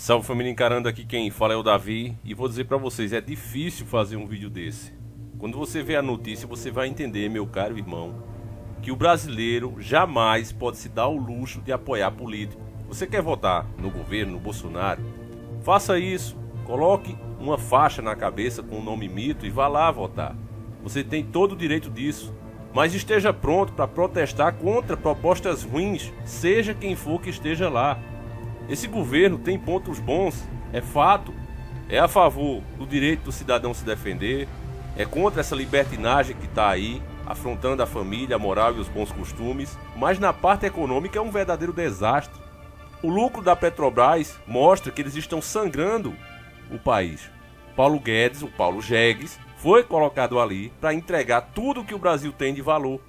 Salve família, encarando aqui quem fala é o Davi e vou dizer pra vocês, é difícil fazer um vídeo desse. Quando você vê a notícia, você vai entender, meu caro irmão, que o brasileiro jamais pode se dar o luxo de apoiar político. Você quer votar no governo, no Bolsonaro? Faça isso, coloque uma faixa na cabeça com o nome mito e vá lá votar. Você tem todo o direito disso, mas esteja pronto para protestar contra propostas ruins, seja quem for que esteja lá. Esse governo tem pontos bons, é fato, é a favor do direito do cidadão se defender, é contra essa libertinagem que está aí, afrontando a família, a moral e os bons costumes, mas na parte econômica é um verdadeiro desastre. O lucro da Petrobras mostra que eles estão sangrando o país. Paulo Guedes, o Paulo Jegues, foi colocado ali para entregar tudo que o Brasil tem de valor.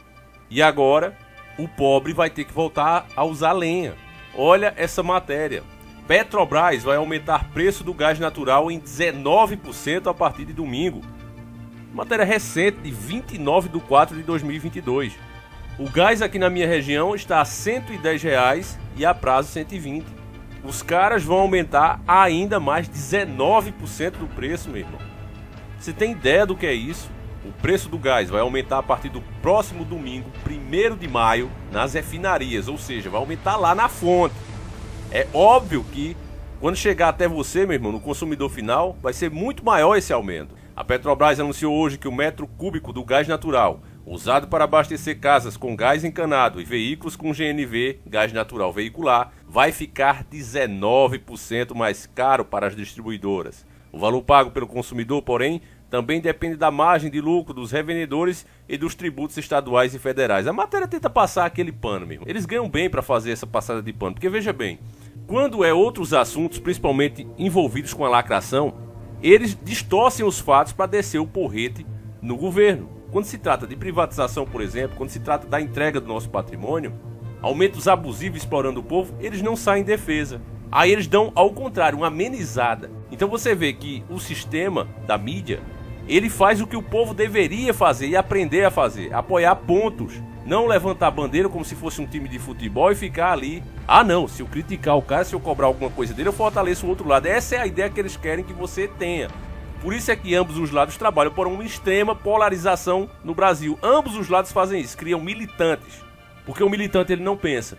E agora, o pobre vai ter que voltar a usar lenha. Olha essa matéria. Petrobras vai aumentar preço do gás natural em 19% a partir de domingo. Matéria recente de 29/4/2022. O gás aqui na minha região está a R$ 110 e a prazo 120. Os caras vão aumentar ainda mais 19% do preço, meu irmão. Você tem ideia do que é isso? O preço do gás vai aumentar a partir do próximo domingo, 1º de maio, nas refinarias, ou seja, vai aumentar lá na fonte. É óbvio que quando chegar até você, meu irmão, no consumidor final, vai ser muito maior esse aumento. A Petrobras anunciou hoje que o metro cúbico do gás natural, usado para abastecer casas com gás encanado e veículos com GNV, gás natural veicular, vai ficar 19% mais caro para as distribuidoras. O valor pago pelo consumidor, porém, também depende da margem de lucro dos revendedores e dos tributos estaduais e federais. A matéria tenta passar aquele pano mesmo. Eles ganham bem para fazer essa passada de pano, porque veja bem, quando é outros assuntos, principalmente envolvidos com a lacração, eles distorcem os fatos para descer o porrete no governo. Quando se trata de privatização, por exemplo, quando se trata da entrega do nosso patrimônio, aumentos abusivos explorando o povo, eles não saem em defesa. Aí eles dão, ao contrário, uma amenizada. Então você vê que o sistema da mídia, ele faz o que o povo deveria fazer e aprender a fazer, apoiar pontos, não levantar bandeira como se fosse um time de futebol e ficar ali, não, se eu criticar o cara, se eu cobrar alguma coisa dele, eu fortaleço o outro lado. Essa é a ideia que eles querem que você tenha. Por isso é que ambos os lados trabalham por uma extrema polarização no Brasil. Ambos os lados fazem isso, criam militantes, porque o militante ele não pensa.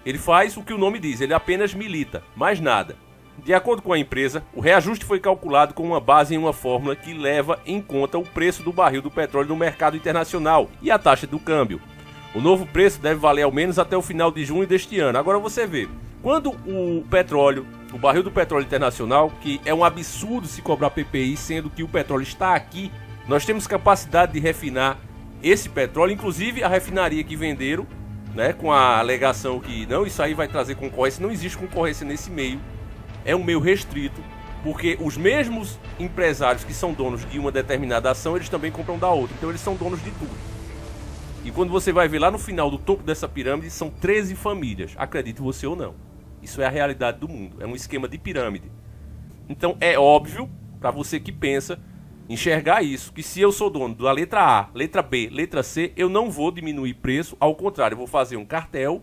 Ele faz o que o nome diz, ele apenas milita, mais nada. De acordo com a empresa, o reajuste foi calculado com uma base em uma fórmula que leva em conta o preço do barril do petróleo no mercado internacional e a taxa do câmbio. O novo preço deve valer ao menos até o final de junho deste ano. Agora você vê, quando o barril do petróleo internacional, que é um absurdo se cobrar PPI, sendo que o petróleo está aqui, nós temos capacidade de refinar esse petróleo, inclusive a refinaria que venderam, com a alegação que não, isso aí vai trazer concorrência. Não existe concorrência nesse meio, é um meio restrito, porque os mesmos empresários que são donos de uma determinada ação, eles também compram da outra, então eles são donos de tudo. E quando você vai ver lá no final do topo dessa pirâmide, são 13 famílias, acredite você ou não. Isso é a realidade do mundo, é um esquema de pirâmide. Então é óbvio, para você que pensa, enxergar isso, que se eu sou dono da letra A, letra B, letra C, eu não vou diminuir preço, ao contrário, eu vou fazer um cartel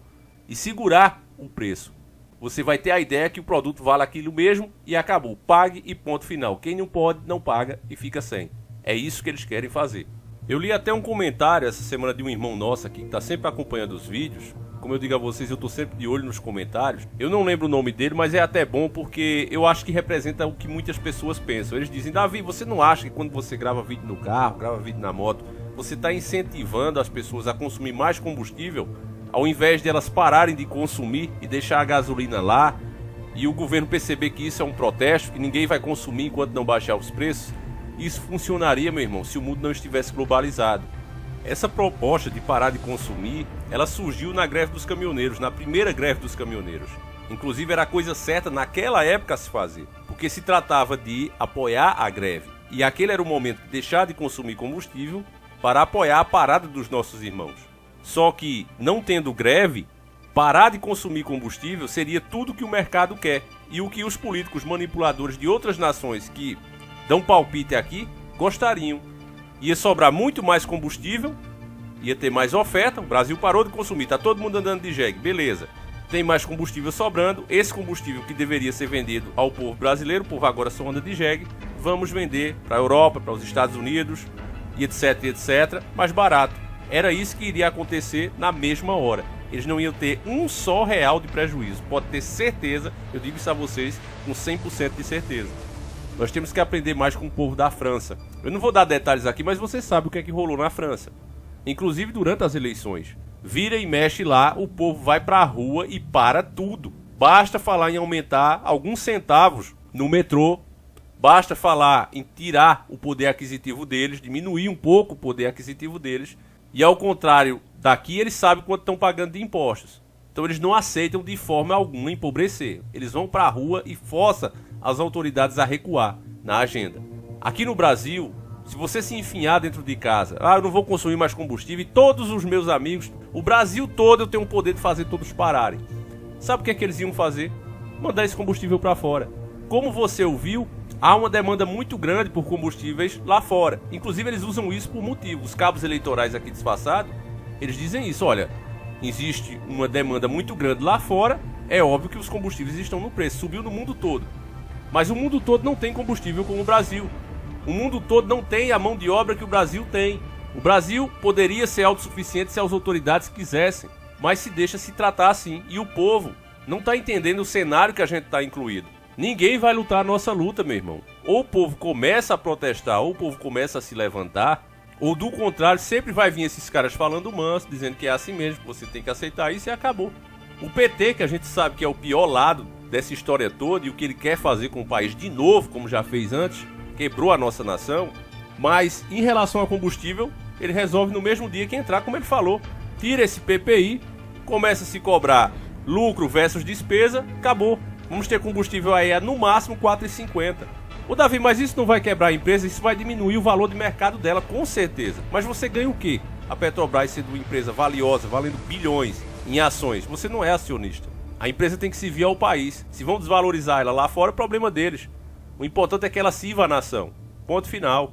e segurar o preço. Você vai ter a ideia que o produto vale aquilo mesmo e acabou. Pague e ponto final. Quem não pode, não paga e fica sem. É isso que eles querem fazer. Eu li até um comentário essa semana de um irmão nosso aqui que está sempre acompanhando os vídeos. Como eu digo a vocês, eu estou sempre de olho nos comentários. Eu não lembro o nome dele, mas é até bom porque eu acho que representa o que muitas pessoas pensam. Eles dizem: Davi, você não acha que quando você grava vídeo no carro, grava vídeo na moto, você está incentivando as pessoas a consumir mais combustível, ao invés de elas pararem de consumir e deixar a gasolina lá, e o governo perceber que isso é um protesto, que ninguém vai consumir enquanto não baixar os preços? Isso funcionaria, meu irmão, se o mundo não estivesse globalizado. Essa proposta de parar de consumir, ela surgiu na greve dos caminhoneiros, na primeira greve dos caminhoneiros. Inclusive era a coisa certa naquela época a se fazer, porque se tratava de apoiar a greve. E aquele era o momento de deixar de consumir combustível para apoiar a parada dos nossos irmãos. Só que, não tendo greve, parar de consumir combustível seria tudo que o mercado quer. E o que os políticos manipuladores de outras nações que dão palpite aqui gostariam. Ia sobrar muito mais combustível, ia ter mais oferta, o Brasil parou de consumir, tá todo mundo andando de jegue, beleza. tem mais combustível sobrando, esse combustível que deveria ser vendido ao povo brasileiro, o povo agora só anda de jegue, vamos vender para a Europa, para os Estados Unidos, e etc, etc, mais barato. Era isso que iria acontecer na mesma hora. Eles não iam ter um só real de prejuízo, pode ter certeza, eu digo isso a vocês com 100% de certeza. Nós temos que aprender mais com o povo da França. Eu não vou dar detalhes aqui, mas você sabe o que é que rolou na França. Inclusive durante as eleições. Vira e mexe lá, o povo vai pra rua e para tudo. Basta falar em aumentar alguns centavos no metrô, basta falar em tirar o poder aquisitivo deles, diminuir um pouco o poder aquisitivo deles, e ao contrário daqui, eles sabem quanto estão pagando de impostos. Então eles não aceitam de forma alguma empobrecer. Eles vão pra rua e forçam as autoridades a recuar na agenda. Aqui no Brasil, se você se enfiar dentro de casa, eu não vou consumir mais combustível, e todos os meus amigos, o Brasil todo, eu tenho o poder de fazer todos pararem. Sabe o que é que eles iam fazer? Mandar esse combustível para fora. Como você ouviu, há uma demanda muito grande por combustíveis lá fora. Inclusive eles usam isso por motivo. Os cabos eleitorais aqui disfarçados, eles dizem isso, olha, existe uma demanda muito grande lá fora, é óbvio que os combustíveis estão no preço, subiu no mundo todo. Mas o mundo todo não tem combustível como o Brasil. O mundo todo não tem a mão de obra que o Brasil tem. O Brasil poderia ser autossuficiente se as autoridades quisessem, mas se deixa se tratar assim. E o povo não está entendendo o cenário que a gente está incluído. Ninguém vai lutar a nossa luta, meu irmão. Ou o povo começa a protestar, ou o povo começa a se levantar, ou do contrário, sempre vai vir esses caras falando manso, dizendo que é assim mesmo, que você tem que aceitar isso e acabou. O PT, que a gente sabe que é o pior lado dessa história toda e o que ele quer fazer com o país de novo, como já fez antes, quebrou a nossa nação, mas em relação ao combustível, ele resolve no mesmo dia que entrar, como ele falou. Tira esse PPI, começa a se cobrar lucro versus despesa, acabou. Vamos ter combustível aí a no máximo R$ 4,50. Ô Davi, mas isso não vai quebrar a empresa, isso vai diminuir o valor de mercado dela, com certeza. Mas você ganha o quê? A Petrobras sendo uma empresa valiosa, valendo bilhões em ações, você não é acionista. A empresa tem que servir ao país. Se vão desvalorizar ela lá fora, é problema deles. O importante é que ela sirva a nação. Ponto final.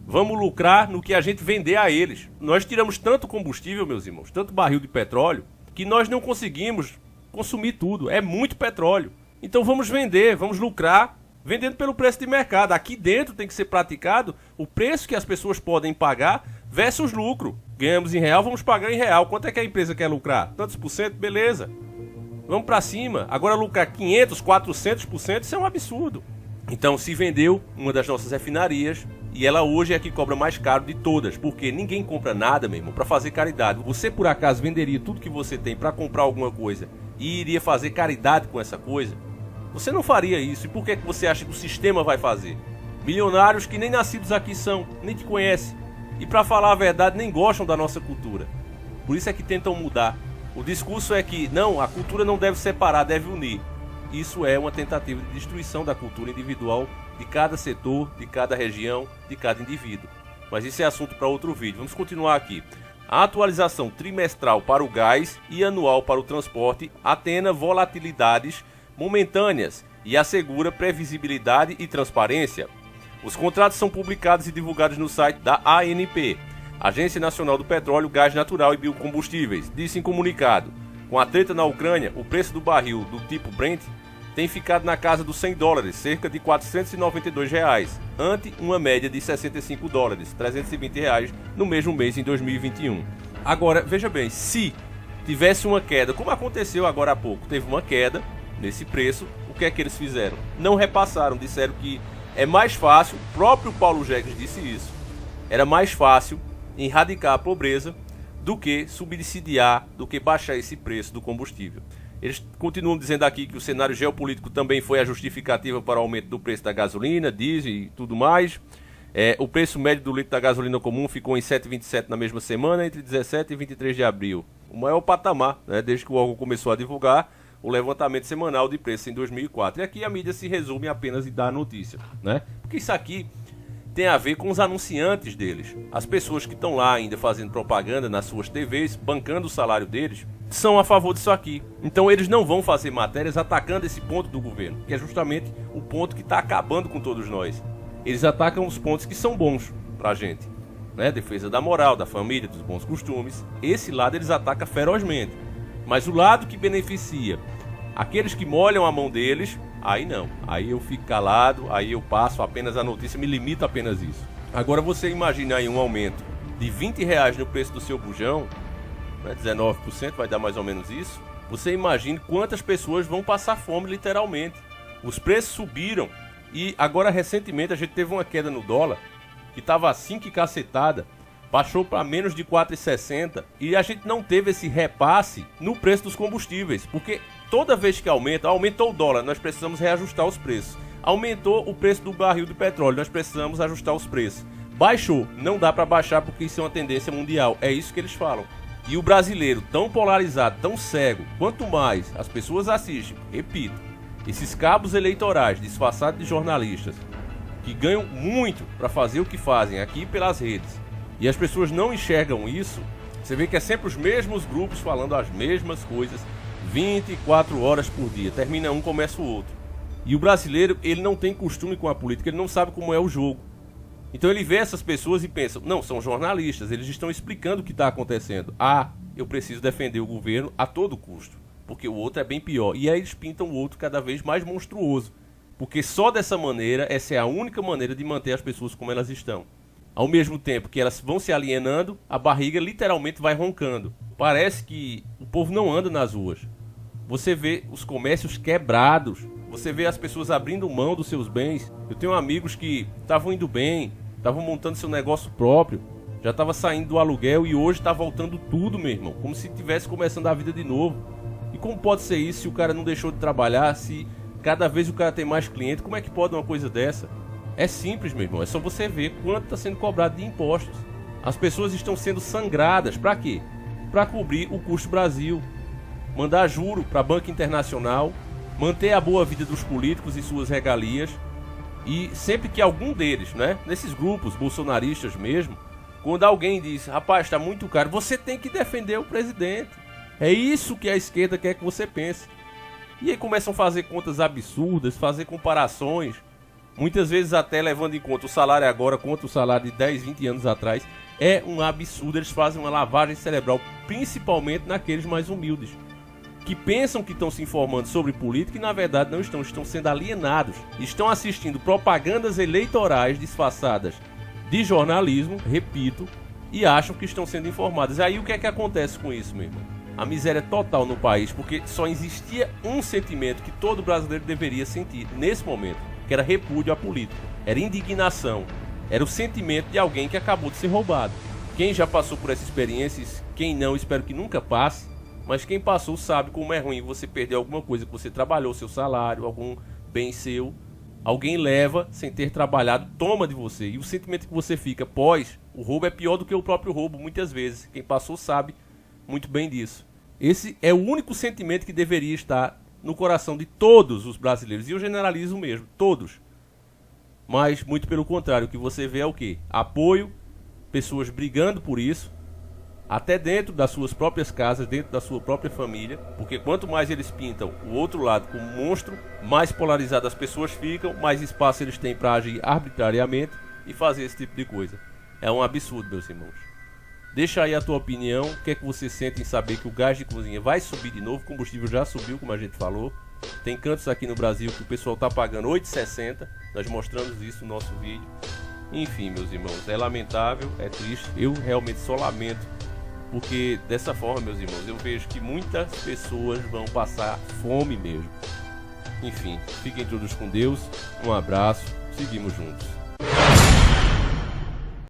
Vamos lucrar no que a gente vender a eles. Nós tiramos tanto combustível, meus irmãos, tanto barril de petróleo, que nós não conseguimos consumir tudo. É muito petróleo. Então vamos vender, vamos lucrar, vendendo pelo preço de mercado. Aqui dentro tem que ser praticado o preço que as pessoas podem pagar versus lucro. Ganhamos em real, vamos pagar em real. Quanto é que a empresa quer lucrar? Tantos por cento? Beleza. Vamos pra cima. Agora lucrar 500%, 400%, isso é um absurdo. Então se vendeu uma das nossas refinarias e ela hoje é a que cobra mais caro de todas, porque ninguém compra nada, meu irmão, para fazer caridade. Você por acaso venderia tudo que você tem para comprar alguma coisa e iria fazer caridade com essa coisa? Você não faria isso. E por que você acha que o sistema vai fazer? Milionários que nem nascidos aqui são, nem te conhecem e, para falar a verdade, nem gostam da nossa cultura. Por isso é que tentam mudar. O discurso é que não, a cultura não deve separar, deve unir. Isso é uma tentativa de destruição da cultura individual de cada setor, de cada região, de cada indivíduo. Mas isso é assunto para outro vídeo. Vamos continuar aqui. A atualização trimestral para o gás e anual para o transporte atena volatilidades momentâneas e assegura previsibilidade e transparência. Os contratos são publicados e divulgados no site da ANP, Agência Nacional do Petróleo, Gás Natural e Biocombustíveis, disse em comunicado. Com a treta na Ucrânia, o preço do barril do tipo Brent tem ficado na casa dos $100, cerca de R$ 492, ante uma média de $65, R$ 320 no mesmo mês em 2021. Agora, veja bem, se tivesse uma queda, como aconteceu agora há pouco, teve uma queda nesse preço, o que é que eles fizeram? Não repassaram, disseram que é mais fácil, o próprio Paulo Jegues disse isso, era mais fácil erradicar a pobreza do que subsidiar, do que baixar esse preço do combustível. Eles continuam dizendo aqui que o cenário geopolítico também foi a justificativa para o aumento do preço da gasolina, diesel e tudo mais. O preço médio do litro da gasolina comum ficou em 7,27 na mesma semana, entre 17 e 23 de abril. O maior patamar, né, desde que o órgão começou a divulgar o levantamento semanal de preços em 2004. E aqui a mídia se resume apenas em dar a notícia, né? Porque isso aqui tem a ver com os anunciantes deles. As pessoas que estão lá ainda fazendo propaganda nas suas TVs, bancando o salário deles, são a favor disso aqui. Então eles não vão fazer matérias atacando esse ponto do governo, que é justamente o ponto que está acabando com todos nós. Eles atacam os pontos que são bons pra gente, né? Defesa da moral, da família, dos bons costumes. Esse lado eles atacam ferozmente. Mas o lado que beneficia aqueles que molham a mão deles, aí não. Aí eu fico calado, aí eu passo apenas a notícia, me limito apenas isso. Agora você imagina aí um aumento de R$20 no preço do seu bujão, né, 19%, vai dar mais ou menos isso. Você imagine quantas pessoas vão passar fome literalmente. Os preços subiram e agora recentemente a gente teve uma queda no dólar, que estava assim que cacetada, baixou para menos de 4,60 e a gente não teve esse repasse no preço dos combustíveis, porque toda vez que aumentou o dólar, nós precisamos reajustar os preços. Aumentou o preço do barril de petróleo, nós precisamos ajustar os preços. Baixou, não dá para baixar porque isso é uma tendência mundial, é isso que eles falam. E o brasileiro tão polarizado, tão cego, quanto mais as pessoas assistem, repito, esses cabos eleitorais disfarçados de jornalistas, que ganham muito para fazer o que fazem aqui pelas redes, e as pessoas não enxergam isso, você vê que é sempre os mesmos grupos falando as mesmas coisas, 24 horas por dia, termina um, começa o outro. E o brasileiro, ele não tem costume com a política, ele não sabe como é o jogo. Então ele vê essas pessoas e pensa, não, são jornalistas, eles estão explicando o que está acontecendo. Ah, eu preciso defender o governo a todo custo, porque o outro é bem pior. E aí eles pintam o outro cada vez mais monstruoso, porque só dessa maneira, essa é a única maneira de manter as pessoas como elas estão. Ao mesmo tempo que elas vão se alienando, a barriga literalmente vai roncando. Parece que o povo não anda nas ruas. Você vê os comércios quebrados, você vê as pessoas abrindo mão dos seus bens. Eu tenho amigos que estavam indo bem, estavam montando seu negócio próprio, já estava saindo do aluguel e hoje está voltando tudo, meu irmão, como se estivesse começando a vida de novo. E como pode ser isso se o cara não deixou de trabalhar, se cada vez o cara tem mais cliente? Como é que pode uma coisa dessa? É simples, meu irmão, é só você ver quanto está sendo cobrado de impostos. As pessoas estão sendo sangradas, para quê? Para cobrir o custo Brasil, mandar juro para a banca internacional, manter a boa vida dos políticos e suas regalias. E sempre que algum deles, né, nesses grupos bolsonaristas mesmo, quando alguém diz, rapaz, está muito caro, você tem que defender o presidente. É isso que a esquerda quer que você pense. E aí começam a fazer contas absurdas, fazer comparações, muitas vezes até levando em conta o salário agora contra o salário de 10, 20 anos atrás. É um absurdo, eles fazem uma lavagem cerebral, principalmente naqueles mais humildes, que pensam que estão se informando sobre política e na verdade não estão sendo alienados. Estão assistindo propagandas eleitorais disfarçadas de jornalismo, repito, e acham que estão sendo informados. Aí o que é que acontece com isso, meu irmão? A miséria total no país, porque só existia um sentimento que todo brasileiro deveria sentir nesse momento, que era repúdio à política, era indignação, era o sentimento de alguém que acabou de ser roubado. Quem já passou por essa experiência, quem não, espero que nunca passe, mas quem passou sabe como é ruim você perder alguma coisa que você trabalhou, seu salário, algum bem seu, alguém leva sem ter trabalhado, toma de você, e o sentimento que você fica pós o roubo é pior do que o próprio roubo muitas vezes. Quem passou sabe muito bem disso. Esse é o único sentimento que deveria estar no coração de todos os brasileiros, e eu generalizo mesmo, todos. Mas muito pelo contrário, o que você vê é o quê? Apoio, pessoas brigando por isso, até dentro das suas próprias casas, dentro da sua própria família, porque quanto mais eles pintam o outro lado como monstro, mais polarizadas as pessoas ficam, mais espaço eles têm para agir arbitrariamente e fazer esse tipo de coisa. É um absurdo, meus irmãos. Deixa aí a tua opinião, o que é que você sente em saber que o gás de cozinha vai subir de novo, o combustível já subiu, como a gente falou. Tem cantos aqui no Brasil que o pessoal está pagando R$ 8,60, nós mostramos isso no nosso vídeo. Enfim, meus irmãos, é lamentável, é triste, eu realmente só lamento, porque dessa forma, meus irmãos, eu vejo que muitas pessoas vão passar fome mesmo. Enfim, fiquem todos com Deus, um abraço, seguimos juntos.